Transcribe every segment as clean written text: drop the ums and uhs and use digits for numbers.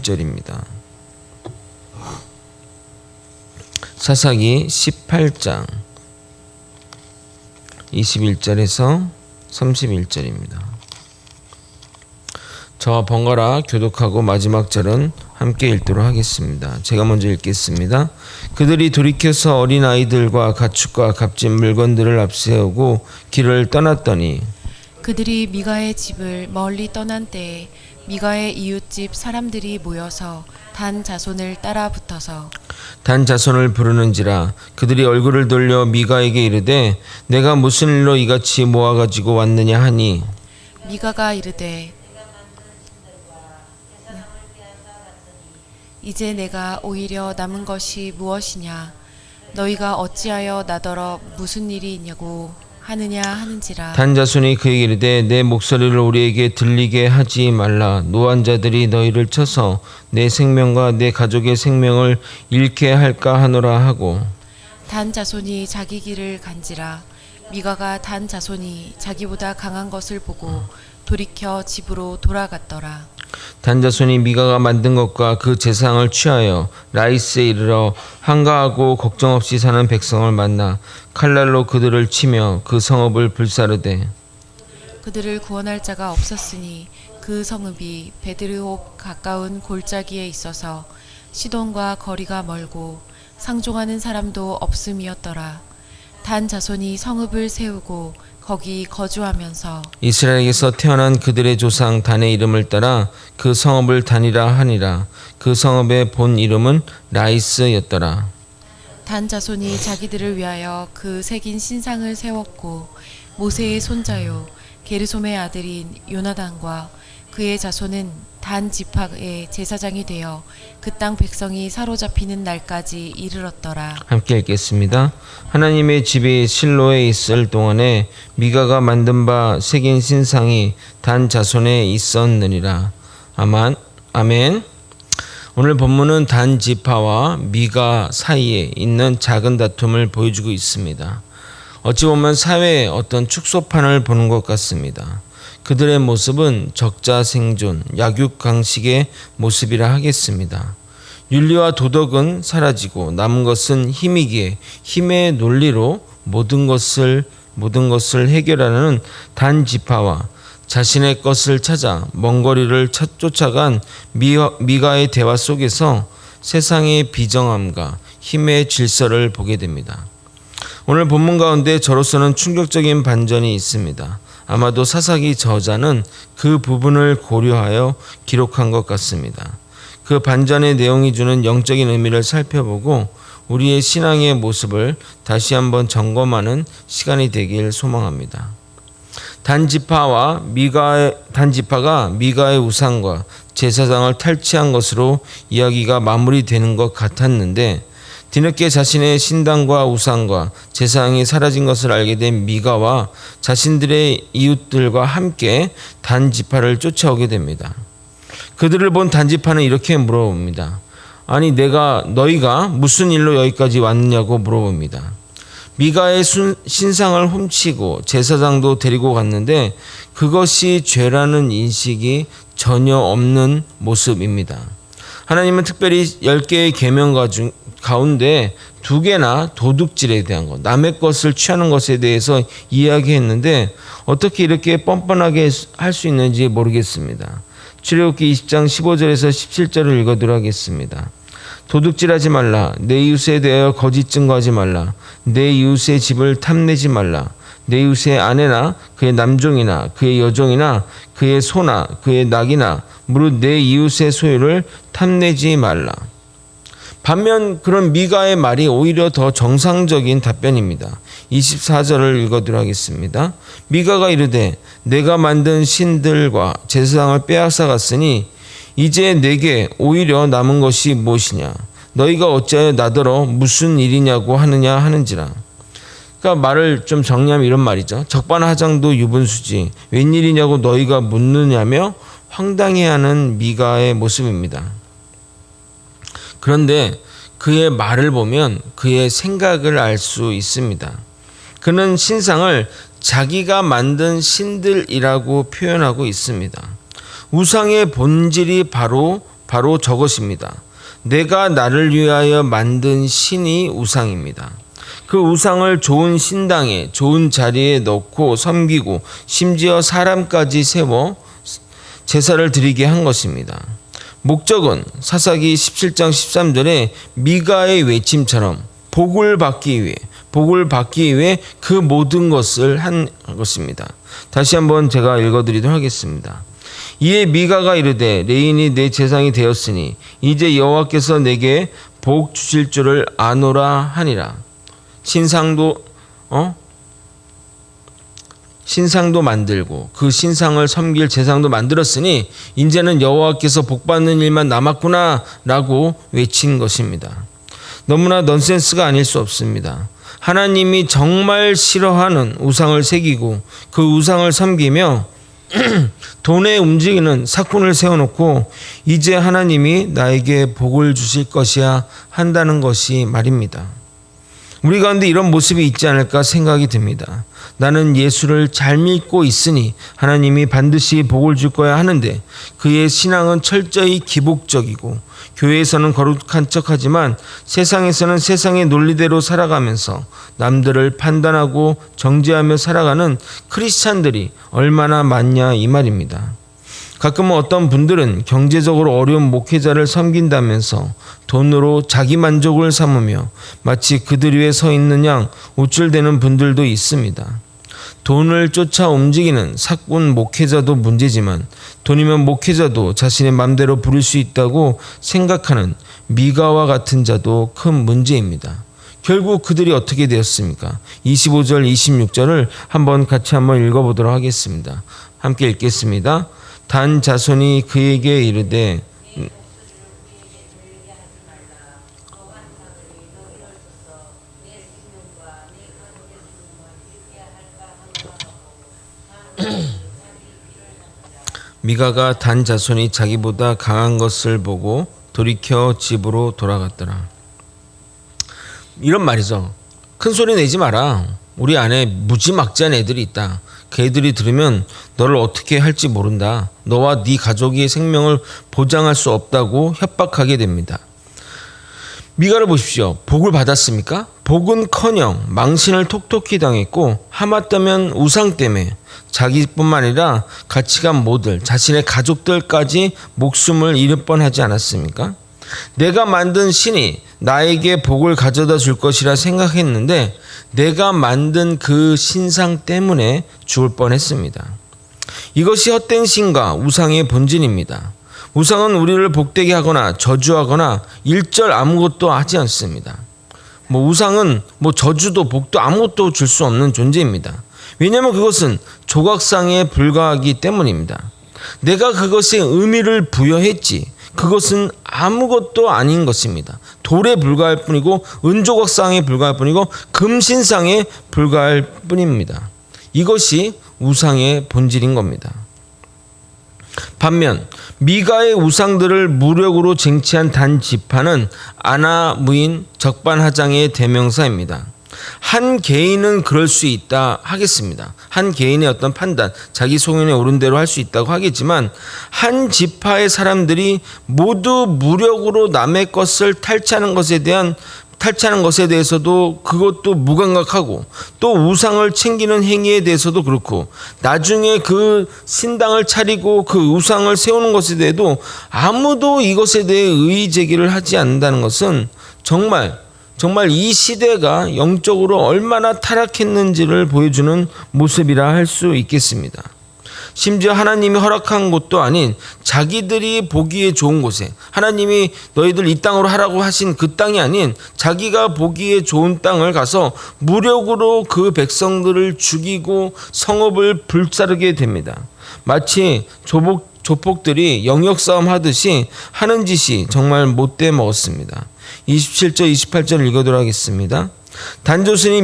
절입니다. 사사기 18장 21절에서 31절입니다. 저와 번갈아 교독하고 마지막 절은 함께 읽도록 하겠습니다. 제가 먼저 읽겠습니다. 그들이 돌이켜서 어린아이들과 가축과 값진 물건들을 앞세우고 길을 떠났더니 그들이 미가의 집을 멀리 떠난 때에 미가의 이웃집 사람들이 모여서 단 자손을 따라 붙어서 단 자손을 부르는지라. 그들이 얼굴을 돌려 미가에게 이르되 내가 무슨 일로 이같이 모아가지고 왔느냐 하니 미가가 이르되 이제 내가 오히려 남은 것이 무엇이냐 너희가 어찌하여 나더러 무슨 일이 있냐고 하느냐 하는지라. 단 자손이 그에게 이르되 내 목소리를 우리에게 들리게 하지 말라. 노한 자들이 너희를 쳐서 내 생명과 내 가족의 생명을 잃게 할까 하노라 하고 단 자손이 자기 길을 간지라. 미가가 단 자손이 자기보다 강한 것을 보고 돌이켜 집으로 돌아갔더라. 단 자손이 미가가 만든 것과 그 재상을 취하여 라이스에 이르러 한가하고 걱정 없이 사는 백성을 만나 칼날로 그들을 치며 그 성읍을 불사르되 그들을 구원할 자가 없었으니 그 성읍이 베드르홉 가까운 골짜기에 있어서 시돈과 거리가 멀고 상종하는 사람도 없음이었더라. 단 자손이 성읍을 세우고 거기 거주하면서 이스라엘에게서 태어난 그들의 조상 단의 이름을 따라 그 성읍을 단이라 하니라. 그 성읍의 본 이름은 라이스였더라. 단 자손이 자기들을 위하여 그 새긴 신상을 세웠고 모세의 손자요 게르솜의 아들인 요나단과 그의 자손은 단 지파의 제사장이 되어 그 땅 백성이 사로잡히는 날까지 이르렀더라. 함께 읽겠습니다. 하나님의 집이 실로에 있을 동안에 미가가 만든 바 새긴 신상이 단 자손에 있었느니라. 아멘. 오늘 본문은 단 지파와 미가 사이에 있는 작은 다툼을 보여주고 있습니다. 어찌 보면 사회의 어떤 축소판을 보는 것 같습니다. 그들의 모습은 적자 생존, 약육강식의 모습이라 하겠습니다. 윤리와 도덕은 사라지고 남은 것은 힘이기에 힘의 논리로 모든 것을 해결하는 단 지파와 자신의 것을 찾아 먼 거리를 쫓아간 미가의 대화 속에서 세상의 비정함과 힘의 질서를 보게 됩니다. 오늘 본문 가운데 저로서는 충격적인 반전이 있습니다. 아마도 사사기 저자는 그 부분을 고려하여 기록한 것 같습니다. 그 반전의 내용이 주는 영적인 의미를 살펴보고 우리의 신앙의 모습을 다시 한번 점검하는 시간이 되길 소망합니다. 단 지파가 미가의 우상과 제사장을 탈취한 것으로 이야기가 마무리되는 것 같았는데 뒤늦게 자신의 신당과 우상과 제사장이 사라진 것을 알게 된 미가와 자신들의 이웃들과 함께 단 지파를 쫓아오게 됩니다. 그들을 본 단 지파는 이렇게 물어봅니다. 아니 너희가 무슨 일로 여기까지 왔느냐고 물어봅니다. 미가의 신상을 훔치고 제사장도 데리고 갔는데 그것이 죄라는 인식이 전혀 없는 모습입니다. 하나님은 특별히 10개의 계명 가운데 2개나 도둑질에 대한 것, 남의 것을 취하는 것에 대해서 이야기했는데 어떻게 이렇게 뻔뻔하게 할 수 있는지 모르겠습니다. 출애굽기 20장 15절에서 17절을 읽어드리도록 하겠습니다. 도둑질하지 말라. 내 이웃에 대하여 거짓 증거하지 말라. 내 이웃의 집을 탐내지 말라. 내 이웃의 아내나 그의 남종이나 그의 여종이나 그의 소나 그의 낙이나 무릇 내 이웃의 소유를 탐내지 말라. 반면 그런 미가의 말이 오히려 더 정상적인 답변입니다. 24절을 읽어드리도록 하겠습니다. 미가가 이르되 내가 만든 신들과 제사장을 빼앗아 갔으니 이제 내게 오히려 남은 것이 무엇이냐 너희가 어찌하여 나더러 무슨 일이냐고 하느냐 하는지라. 그러니까 말을 좀 정리하면 이런 말이죠. 적반하장도 유분수지 웬일이냐고 너희가 묻느냐며 황당해하는 미가의 모습입니다. 그런데 그의 말을 보면 그의 생각을 알 수 있습니다. 그는 신상을 자기가 만든 신들이라고 표현하고 있습니다. 우상의 본질이 바로 바로 저것입니다. 내가 나를 위하여 만든 신이 우상입니다. 그 우상을 좋은 신당에 좋은 자리에 넣고 섬기고 심지어 사람까지 세워 제사를 드리게 한 것입니다. 목적은 사사기 17장 13절에 미가의 외침처럼 복을 받기 위해 그 모든 것을 한 것입니다. 다시 한번 제가 읽어드리도록 하겠습니다. 이에 미가가 이르되 레인이 내 재상이 되었으니 이제 여호와께서 내게 복 주실 줄을 아노라 하니라. 신상도 만들고 그 신상을 섬길 제상도 만들었으니 이제는 여호와께서 복받는 일만 남았구나 라고 외친 것입니다. 너무나 넌센스가 아닐 수 없습니다. 하나님이 정말 싫어하는 우상을 새기고 그 우상을 섬기며 돈에 움직이는 사꾼을 세워놓고 이제 하나님이 나에게 복을 주실 것이야 한다는 것이 말입니다. 우리 가운데 이런 모습이 있지 않을까 생각이 듭니다. 나는 예수를 잘 믿고 있으니 하나님이 반드시 복을 줄 거야 하는데 그의 신앙은 철저히 기복적이고 교회에서는 거룩한 척하지만 세상에서는 세상의 논리대로 살아가면서 남들을 판단하고 정죄하며 살아가는 크리스찬들이 얼마나 많냐 이 말입니다. 가끔은 어떤 분들은 경제적으로 어려운 목회자를 섬긴다면서 돈으로 자기 만족을 삼으며 마치 그들 위에 서 있는 양 우쭐대는 분들도 있습니다. 돈을 쫓아 움직이는 사꾼 목회자도 문제지만 돈이면 목회자도 자신의 맘대로 부릴 수 있다고 생각하는 미가와 같은 자도 큰 문제입니다. 결국 그들이 어떻게 되었습니까? 25절 26절을 같이 한번 읽어보도록 하겠습니다. 함께 읽겠습니다. 단 자손이 그에게 이르되 미가가 단 자손이 자기보다 강한 것을 보고 돌이켜 집으로 돌아갔더라. 이런 말이죠. 큰 소리 내지 마라. 우리 안에 무지막지한 애들이 있다. 그 애들이 들으면 너를 어떻게 할지 모른다. 너와 네 가족의 생명을 보장할 수 없다고 협박하게 됩니다. 미가를 보십시오. 복을 받았습니까? 복은커녕 망신을 톡톡히 당했고 하마터면 우상 때문에 자기뿐만 아니라 같이 간 모들, 자신의 가족들까지 목숨을 잃을 뻔하지 않았습니까? 내가 만든 신이 나에게 복을 가져다 줄 것이라 생각했는데 내가 만든 그 신상 때문에 죽을 뻔했습니다. 이것이 헛된 신과 우상의 본질입니다. 우상은 우리를 복되게 하거나 저주하거나 일절 아무것도 하지 않습니다. 우상은 저주도 복도 아무것도 줄 수 없는 존재입니다. 왜냐하면 그것은 조각상에 불과하기 때문입니다. 내가 그것에 의미를 부여했지 그것은 아무것도 아닌 것입니다. 돌에 불과할 뿐이고 은조각상에 불과할 뿐이고 금신상에 불과할 뿐입니다. 이것이 우상의 본질인 겁니다. 반면 미가의 우상들을 무력으로 쟁취한 단 지파는 아나무인 적반하장의 대명사입니다. 한 개인은 그럴 수 있다 하겠습니다. 한 개인의 어떤 판단, 자기 소견에 옳은 대로 할 수 있다고 하겠지만 한 지파의 사람들이 모두 무력으로 남의 것을 탈취하는 것에 대해서도 그것도 무감각하고 또 우상을 챙기는 행위에 대해서도 그렇고 나중에 그 신당을 차리고 그 우상을 세우는 것에 대해도 아무도 이것에 대해 의의 제기를 하지 않는다는 것은 정말 이 시대가 영적으로 얼마나 타락했는지를 보여주는 모습이라 할 수 있겠습니다. 심지어 하나님이 허락한 곳도 아닌 자기들이 보기에 좋은 곳에 하나님이 너희들 이 땅으로 하라고 하신 그 땅이 아닌 자기가 보기에 좋은 땅을 가서 무력으로 그 백성들을 죽이고 성읍을 불사르게 됩니다. 마치 조폭들이 영역싸움 하듯이 하는 짓이 정말 못돼 먹었습니다. 27절 28절 읽어도록 하겠습니다. 단자손이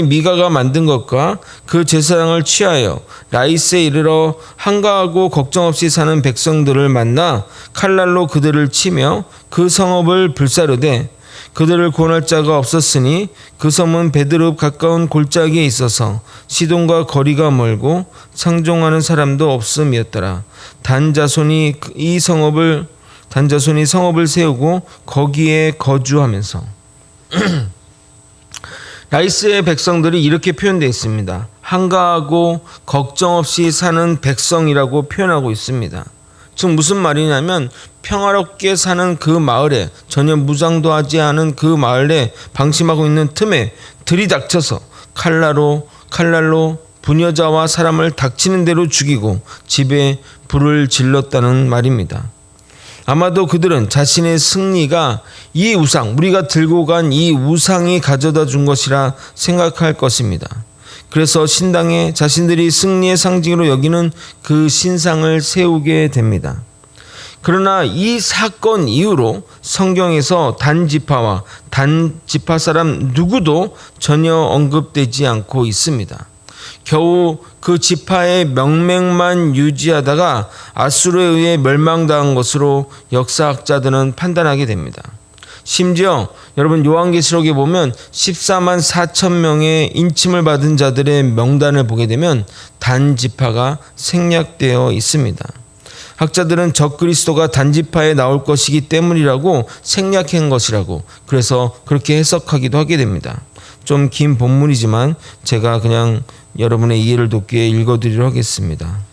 미가가 만든 것과 그 제사장을 취하여 라이스에 이르러 한가하고 걱정 없이 사는 백성들을 만나 칼날로 그들을 치며 그 성읍을 불사르되 그들을 구원할 자가 없었으니 그 섬은 베드룹 가까운 골짜기에 있어서 시돈과 거리가 멀고 상종하는 사람도 없음이었더라. 단 자손이 성읍을 세우고 거기에 거주하면서 라이스의 백성들이 이렇게 표현되어 있습니다. 한가하고 걱정 없이 사는 백성이라고 표현하고 있습니다. 즉 무슨 말이냐면 평화롭게 사는 그 마을에, 전혀 무장도 하지 않은 그 마을에 방심하고 있는 틈에 들이닥쳐서 칼날로 부녀자와 사람을 닥치는 대로 죽이고 집에 불을 질렀다는 말입니다. 아마도 그들은 자신의 승리가 이 우상, 우리가 들고 간 이 우상이 가져다 준 것이라 생각할 것입니다. 그래서 신당에 자신들이 승리의 상징으로 여기는 그 신상을 세우게 됩니다. 그러나 이 사건 이후로 성경에서 단지파와 단지파 사람 누구도 전혀 언급되지 않고 있습니다. 겨우 그 지파의 명맥만 유지하다가 아수르에 의해 멸망당한 것으로 역사학자들은 판단하게 됩니다. 심지어 여러분 요한계시록에 보면 14만 4천 명의 인침을 받은 자들의 명단을 보게 되면 단지파가 생략되어 있습니다. 학자들은 적그리스도가 단지파에 나올 것이기 때문이라고 생략한 것이라고, 그래서 그렇게 해석하기도 하게 됩니다. 좀 긴 본문이지만 제가 그냥 여러분의 이해를 돕기 위해 읽어드리도록 하겠습니다.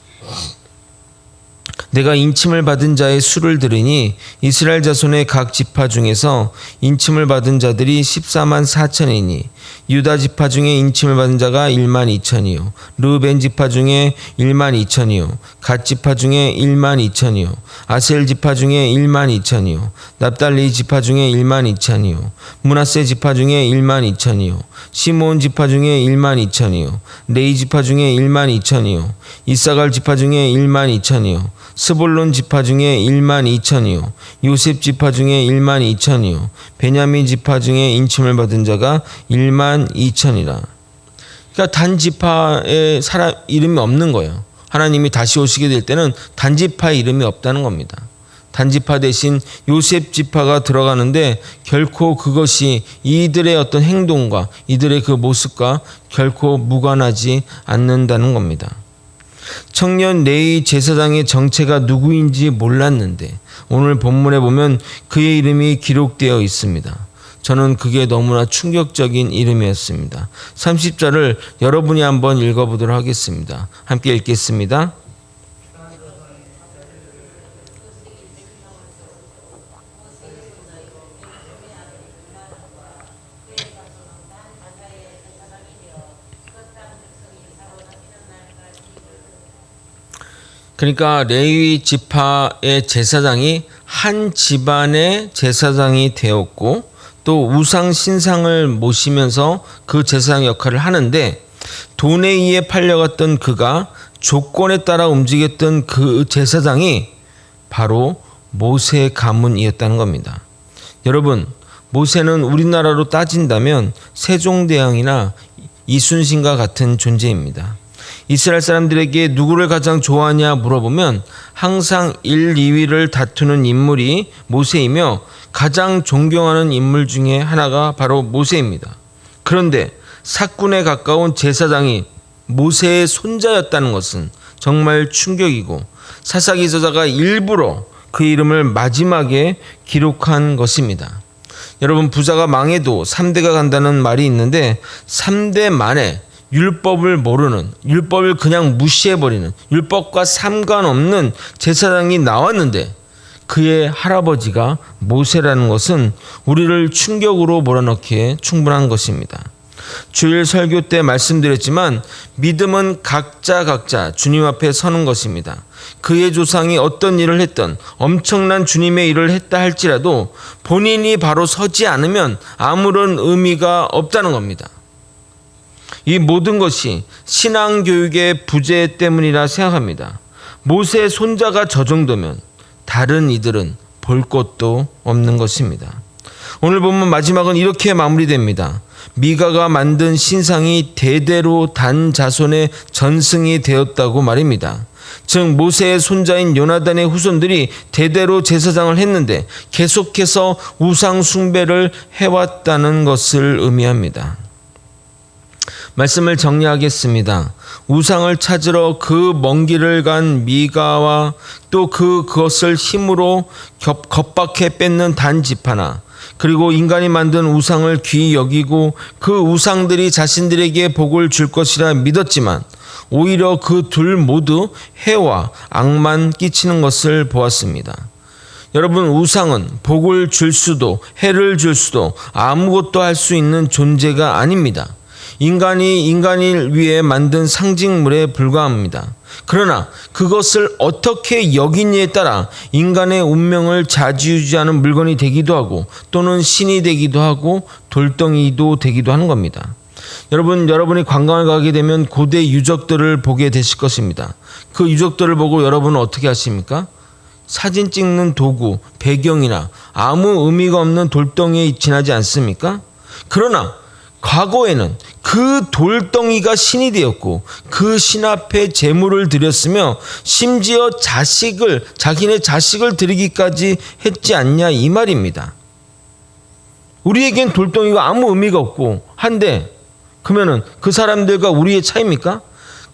내가 인침을 받은 자의 수를 들으니 이스라엘 자손의 각 지파 중에서 인침을 받은 자들이 14만 4천이니 유다 지파 중에 인침을 받은 자가 1만 2천이요 르벤 지파 중에 1만 2천이요 갓 지파 중에 1만 2천이요 아셀 지파 중에 1만 2천이요 납달리 지파 중에 1만 2천이요 므낫세 지파 중에 1만 2천이요 시므온 지파 중에 1만 2천이요 레위 지파 중에 1만 2천이요 이사갈 지파 중에 1만 2천이요 스볼론 지파 중에 1만 2천이요 요셉 지파 중에 1만 2천이요 베냐민 지파 중에 인침을 받은 자가 1만 2천이라. 그러니까 단 지파에 사람 이름이 없는 거예요. 하나님이 다시 오시게 될 때는 단지파의 이름이 없다는 겁니다. 단지파 대신 요셉 지파가 들어가는데 결코 그것이 이들의 어떤 행동과 이들의 그 모습과 결코 무관하지 않는다는 겁니다. 청년 레위 제사장의 정체가 누구인지 몰랐는데 오늘 본문에 보면 그의 이름이 기록되어 있습니다. 저는 그게 너무나 충격적인 이름이었습니다. 30절을 여러분이 한번 읽어보도록 하겠습니다. 함께 읽겠습니다. 그러니까 레위 지파의 제사장이 한 집안의 제사장이 되었고 또 우상 신상을 모시면서 그 제사장 역할을 하는데 돈에 의해 팔려갔던 그가 조건에 따라 움직였던 그 제사장이 바로 모세 가문이었다는 겁니다. 여러분, 모세는 우리나라로 따진다면 세종대왕이나 이순신과 같은 존재입니다. 이스라엘 사람들에게 누구를 가장 좋아하냐 물어보면 항상 1, 2위를 다투는 인물이 모세이며 가장 존경하는 인물 중에 하나가 바로 모세입니다. 그런데 사꾼에 가까운 제사장이 모세의 손자였다는 것은 정말 충격이고 사사기 저자가 일부러 그 이름을 마지막에 기록한 것입니다. 여러분, 부자가 망해도 3대가 간다는 말이 있는데 3대 만에 율법을 모르는, 율법을 그냥 무시해버리는, 율법과 상관없는 제사장이 나왔는데 그의 할아버지가 모세라는 것은 우리를 충격으로 몰아넣기에 충분한 것입니다. 주일 설교 때 말씀드렸지만 믿음은 각자 주님 앞에 서는 것입니다. 그의 조상이 어떤 일을 했던 엄청난 주님의 일을 했다 할지라도 본인이 바로 서지 않으면 아무런 의미가 없다는 겁니다. 이 모든 것이 신앙교육의 부재 때문이라 생각합니다. 모세의 손자가 저 정도면 다른 이들은 볼 것도 없는 것입니다. 오늘 보면 마지막은 이렇게 마무리됩니다. 미가가 만든 신상이 대대로 단 자손의 전승이 되었다고 말입니다. 즉 모세의 손자인 요나단의 후손들이 대대로 제사장을 했는데 계속해서 우상 숭배를 해왔다는 것을 의미합니다. 말씀을 정리하겠습니다. 우상을 찾으러 그 먼 길을 간 미가와 또 그것을 힘으로 겁박해 뺏는 단 지파나, 그리고 인간이 만든 우상을 귀히 여기고 그 우상들이 자신들에게 복을 줄 것이라 믿었지만 오히려 그 둘 모두 해와 악만 끼치는 것을 보았습니다. 여러분, 우상은 복을 줄 수도 해를 줄 수도 아무것도 할 수 있는 존재가 아닙니다. 인간이 인간을 위해 만든 상징물에 불과합니다. 그러나 그것을 어떻게 여기느냐에 따라 인간의 운명을 좌지우지하는 물건이 되기도 하고 또는 신이 되기도 하고 돌덩이도 되기도 하는 겁니다. 여러분이 관광을 가게 되면 고대 유적들을 보게 되실 것입니다. 그 유적들을 보고 여러분은 어떻게 하십니까? 사진 찍는 도구, 배경이나 아무 의미가 없는 돌덩이에 지나지 않습니까? 그러나 과거에는 그 돌덩이가 신이 되었고 그 신 앞에 제물을 드렸으며 심지어 자기네 자식을 드리기까지 했지 않냐 이 말입니다. 우리에겐 돌덩이가 아무 의미가 없고 한데 그러면은 그 사람들과 우리의 차이입니까?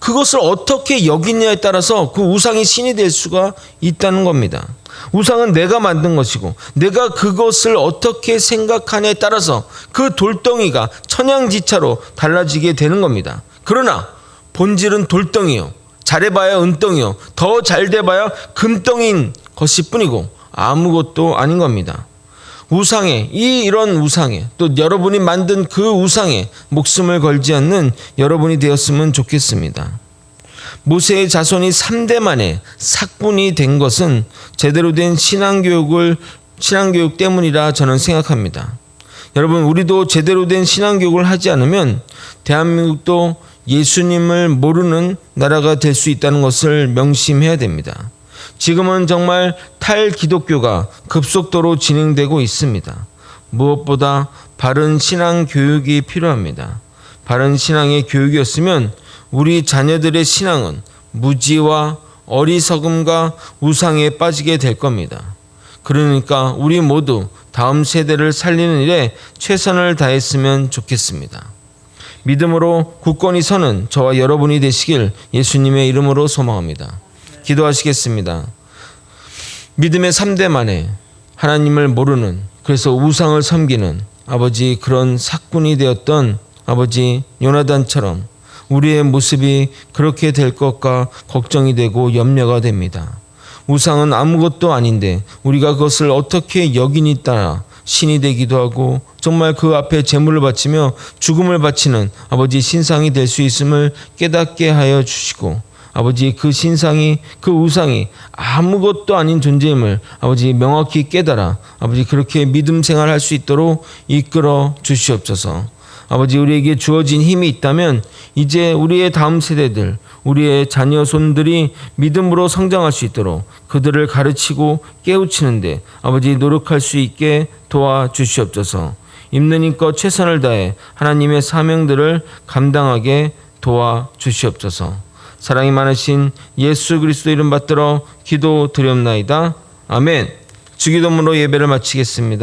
그것을 어떻게 여기냐에 따라서 그 우상이 신이 될 수가 있다는 겁니다. 우상은 내가 만든 것이고 내가 그것을 어떻게 생각하냐에 따라서 그 돌덩이가 천양지차로 달라지게 되는 겁니다. 그러나 본질은 돌덩이요, 잘해봐야 은덩이요, 더 잘돼봐야 금덩이인 것일 뿐이고 아무것도 아닌 겁니다. 이런 우상에 또 여러분이 만든 그 우상에 목숨을 걸지 않는 여러분이 되었으면 좋겠습니다. 모세의 자손이 3대 만에 삭군이 된 것은 제대로 된 신앙교육 때문이라 저는 생각합니다. 여러분, 우리도 제대로 된 신앙교육을 하지 않으면 대한민국도 예수님을 모르는 나라가 될 수 있다는 것을 명심해야 됩니다. 지금은 정말 탈기독교가 급속도로 진행되고 있습니다. 무엇보다 바른 신앙 교육이 필요합니다. 바른 신앙의 교육이었으면 우리 자녀들의 신앙은 무지와 어리석음과 우상에 빠지게 될 겁니다. 그러니까 우리 모두 다음 세대를 살리는 일에 최선을 다했으면 좋겠습니다. 믿음으로 굳건히 서는 저와 여러분이 되시길 예수님의 이름으로 소망합니다. 기도하시겠습니다. 믿음의 3대 만에 하나님을 모르는, 그래서 우상을 섬기는 아버지, 그런 삭군이 되었던 아버지 요나단처럼 우리의 모습이 그렇게 될 것과 걱정이 되고 염려가 됩니다. 우상은 아무것도 아닌데 우리가 그것을 어떻게 여기니 따라 신이 되기도 하고 정말 그 앞에 제물을 바치며 죽음을 바치는 아버지 신상이 될 수 있음을 깨닫게 하여 주시고, 아버지 그 신상이, 그 우상이 아무것도 아닌 존재임을 아버지 명확히 깨달아 아버지 그렇게 믿음 생활할 수 있도록 이끌어 주시옵소서. 아버지, 우리에게 주어진 힘이 있다면 이제 우리의 다음 세대들, 우리의 자녀 손들이 믿음으로 성장할 수 있도록 그들을 가르치고 깨우치는데 아버지 노력할 수 있게 도와주시옵소서. 있는 힘껏 최선을 다해 하나님의 사명들을 감당하게 도와주시옵소서. 사랑이 많으신 예수 그리스도 이름 받들어 기도드렸나이다. 아멘. 주기도문으로 예배를 마치겠습니다.